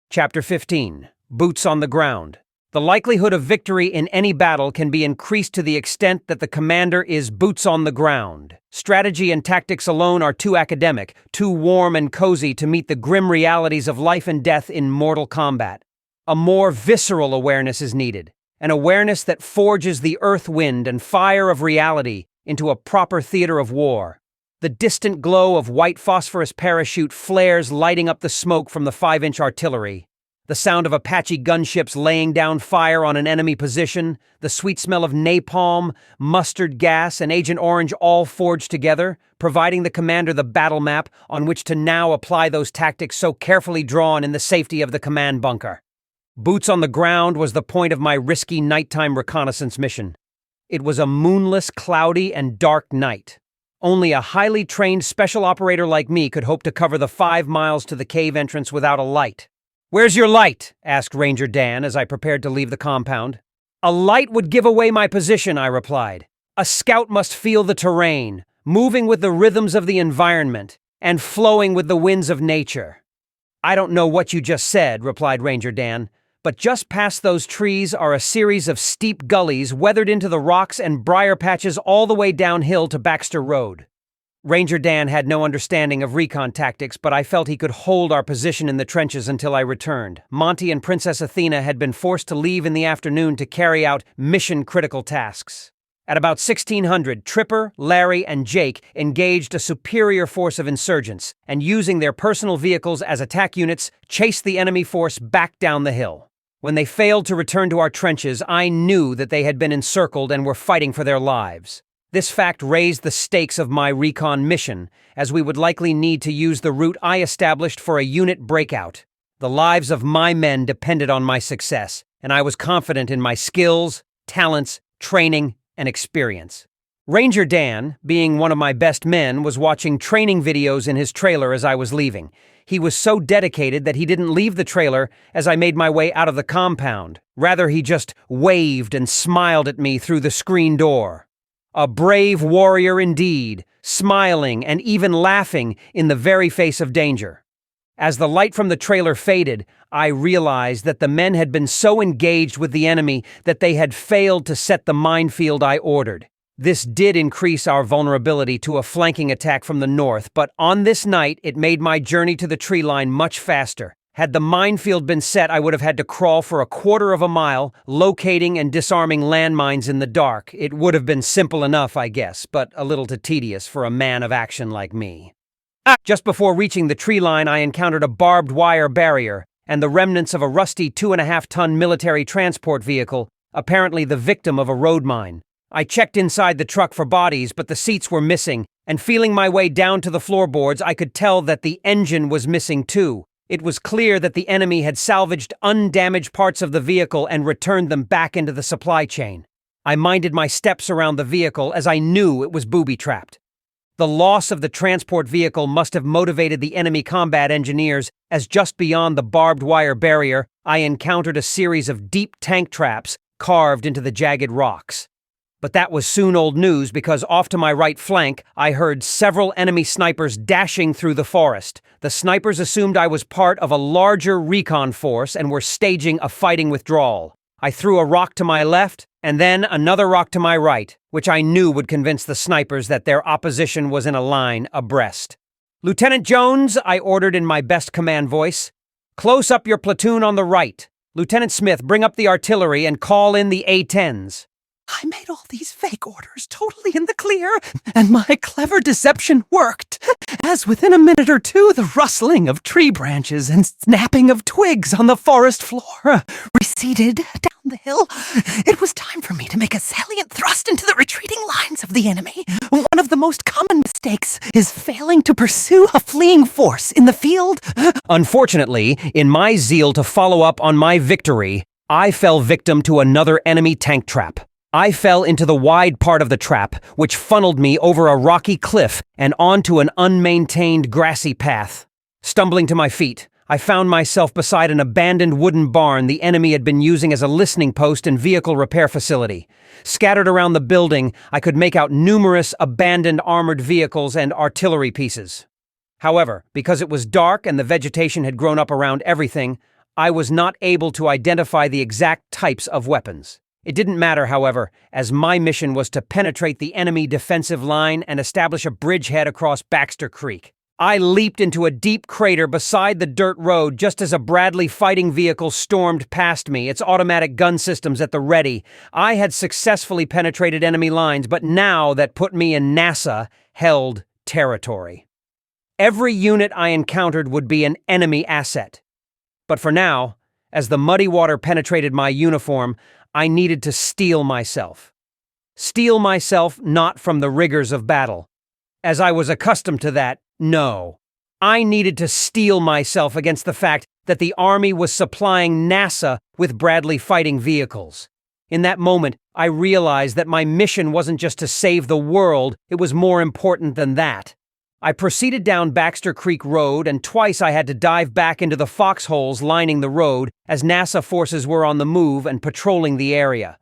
Chapter 15. Boots on the Ground. The likelihood of victory in any battle can be increased to the extent that the commander is boots on the ground. Strategy and tactics alone are too academic, too warm and cozy to meet the grim realities of life and death in mortal combat. A more visceral awareness is needed, an awareness that forges the earth wind and fire of reality into a proper theater of war. The distant glow of white phosphorus parachute flares lighting up the smoke from the 5-inch artillery. The sound of Apache gunships laying down fire on an enemy position, the sweet smell of napalm, mustard gas, and Agent Orange all forged together, providing the commander the battle map on which to now apply those tactics so carefully drawn in the safety of the command bunker. Boots on the ground was the point of my risky nighttime reconnaissance mission. It was a moonless, cloudy, and dark night. Only a highly trained special operator like me could hope to cover the 5 miles to the cave entrance without a light. "Where's your light?" asked Ranger Dan as I prepared to leave the compound. "A light would give away my position," I replied. "A scout must feel the terrain, moving with the rhythms of the environment, and flowing with the winds of nature." "I don't know what you just said," replied Ranger Dan, "but just past those trees are a series of steep gullies weathered into the rocks and briar patches all the way downhill to Baxter Road." Ranger Dan had no understanding of recon tactics, but I felt he could hold our position in the trenches until I returned. Monty and Princess Athena had been forced to leave in the afternoon to carry out mission-critical tasks. At about 1600, Tripper, Larry, and Jake engaged a superior force of insurgents, and using their personal vehicles as attack units, chased the enemy force back down the hill. When they failed to return to our trenches, I knew that they had been encircled and were fighting for their lives. This fact raised the stakes of my recon mission, as we would likely need to use the route I established for a unit breakout. The lives of my men depended on my success, and I was confident in my skills, talents, training, and experience. Ranger Dan, being one of my best men, was watching training videos in his trailer as I was leaving. He was so dedicated that he didn't leave the trailer as I made my way out of the compound. Rather, he just waved and smiled at me through the screen door. A brave warrior indeed, smiling and even laughing in the very face of danger. As the light from the trailer faded, I realized that the men had been so engaged with the enemy that they had failed to set the minefield I ordered. This did increase our vulnerability to a flanking attack from the north, but on this night it made my journey to the tree line much faster. Had the minefield been set, I would have had to crawl for a quarter of a mile, locating and disarming landmines in the dark. It would have been simple enough, I guess, but a little too tedious for a man of action like me. Just before reaching the tree line, I encountered a barbed wire barrier and the remnants of a rusty 2.5-ton military transport vehicle, apparently the victim of a road mine. I checked inside the truck for bodies, but the seats were missing, and feeling my way down to the floorboards, I could tell that the engine was missing too. It was clear that the enemy had salvaged undamaged parts of the vehicle and returned them back into the supply chain. I minded my steps around the vehicle as I knew it was booby-trapped. The loss of the transport vehicle must have motivated the enemy combat engineers, as just beyond the barbed wire barrier, I encountered a series of deep tank traps carved into the jagged rocks. But that was soon old news because off to my right flank, I heard several enemy snipers dashing through the forest. The snipers assumed I was part of a larger recon force and were staging a fighting withdrawal. I threw a rock to my left, and then another rock to my right, which I knew would convince the snipers that their opposition was in a line abreast. "Lieutenant Jones," I ordered in my best command voice, "close up your platoon on the right. Lieutenant Smith, bring up the artillery and call in the A-10s. I made all these fake orders totally in the clear, and my clever deception worked, as within a minute or two the rustling of tree branches and snapping of twigs on the forest floor receded down the hill. It was time for me to make a salient thrust into the retreating lines of the enemy. One of the most common mistakes is failing to pursue a fleeing force in the field. Unfortunately, in my zeal to follow up on my victory, I fell victim to another enemy tank trap. I fell into the wide part of the trap, which funneled me over a rocky cliff and onto an unmaintained grassy path. Stumbling to my feet, I found myself beside an abandoned wooden barn the enemy had been using as a listening post and vehicle repair facility. Scattered around the building, I could make out numerous abandoned armored vehicles and artillery pieces. However, because it was dark and the vegetation had grown up around everything, I was not able to identify the exact types of weapons. It didn't matter, however, as my mission was to penetrate the enemy defensive line and establish a bridgehead across Baxter Creek. I leaped into a deep crater beside the dirt road just as a Bradley fighting vehicle stormed past me, its automatic gun systems at the ready. I had successfully penetrated enemy lines, but now that put me in NASA-held territory. Every unit I encountered would be an enemy asset. But for now, as the muddy water penetrated my uniform, I needed to steel myself. Steel myself not from the rigors of battle. As I was accustomed to that, no. I needed to steel myself against the fact that the Army was supplying NASA with Bradley fighting vehicles. In that moment, I realized that my mission wasn't just to save the world, it was more important than that. I proceeded down Baxter Creek Road, and twice I had to dive back into the foxholes lining the road as NASA forces were on the move and patrolling the area.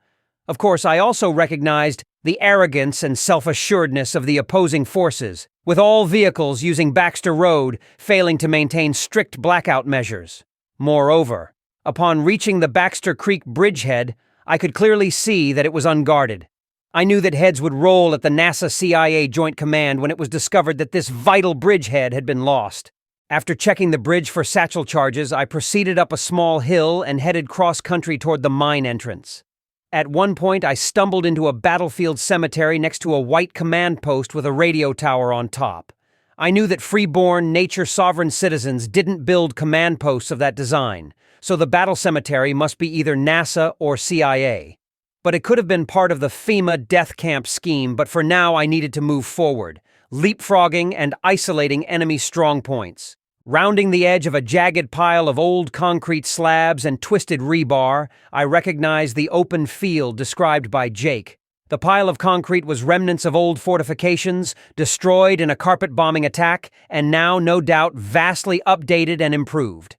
Of course, I also recognized the arrogance and self-assuredness of the opposing forces, with all vehicles using Baxter Road failing to maintain strict blackout measures. Moreover, upon reaching the Baxter Creek bridgehead, I could clearly see that it was unguarded. I knew that heads would roll at the NASA-CIA Joint Command when it was discovered that this vital bridgehead had been lost. After checking the bridge for satchel charges, I proceeded up a small hill and headed cross-country toward the mine entrance. At one point, I stumbled into a battlefield cemetery next to a white command post with a radio tower on top. I knew that free-born, nature-sovereign citizens didn't build command posts of that design, so the battle cemetery must be either NASA or CIA. But it could have been part of the FEMA death camp scheme, but for now I needed to move forward, leapfrogging and isolating enemy strongpoints. Rounding the edge of a jagged pile of old concrete slabs and twisted rebar, I recognized the open field described by Jake. The pile of concrete was remnants of old fortifications, destroyed in a carpet-bombing attack, and now, no doubt, vastly updated and improved.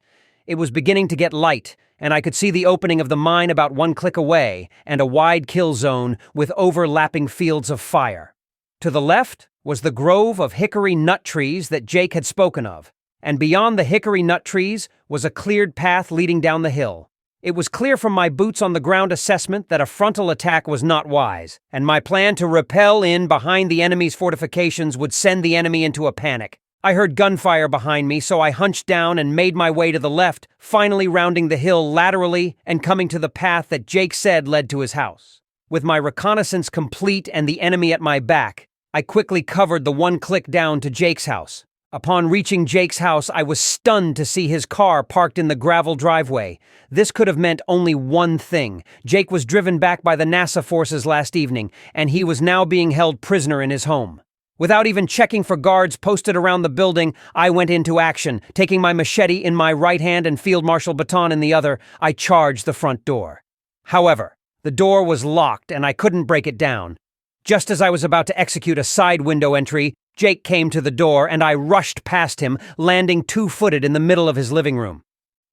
It was beginning to get light, and I could see the opening of the mine about one click away, and a wide kill zone with overlapping fields of fire. To the left was the grove of hickory nut trees that Jake had spoken of, and beyond the hickory nut trees was a cleared path leading down the hill. It was clear from my boots-on-the-ground assessment that a frontal attack was not wise, and my plan to rappel in behind the enemy's fortifications would send the enemy into a panic. I heard gunfire behind me, so I hunched down and made my way to the left, finally rounding the hill laterally and coming to the path that Jake said led to his house. With my reconnaissance complete and the enemy at my back, I quickly covered the one click down to Jake's house. Upon reaching Jake's house, I was stunned to see his car parked in the gravel driveway. This could have meant only one thing. Jake was driven back by the NASA forces last evening, and he was now being held prisoner in his home. Without even checking for guards posted around the building, I went into action. Taking my machete in my right hand and field marshal baton in the other, I charged the front door. However, the door was locked and I couldn't break it down. Just as I was about to execute a side window entry, Jake came to the door and I rushed past him, landing two-footed in the middle of his living room.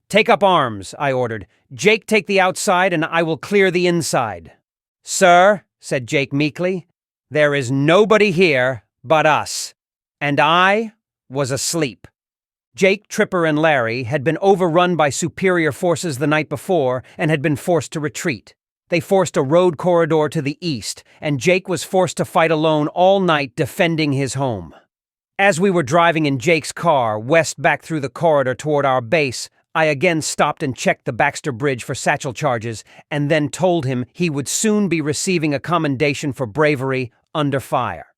"Take up arms," I ordered. "Jake, take the outside and I will clear the inside." "Sir," said Jake meekly, "there is nobody here but us." And I was asleep. Jake, Tripper, and Larry had been overrun by superior forces the night before and had been forced to retreat. They forced a road corridor to the east, and Jake was forced to fight alone all night defending his home. As we were driving in Jake's car west back through the corridor toward our base, I again stopped and checked the Baxter Bridge for satchel charges, and then told him he would soon be receiving a commendation for bravery under fire.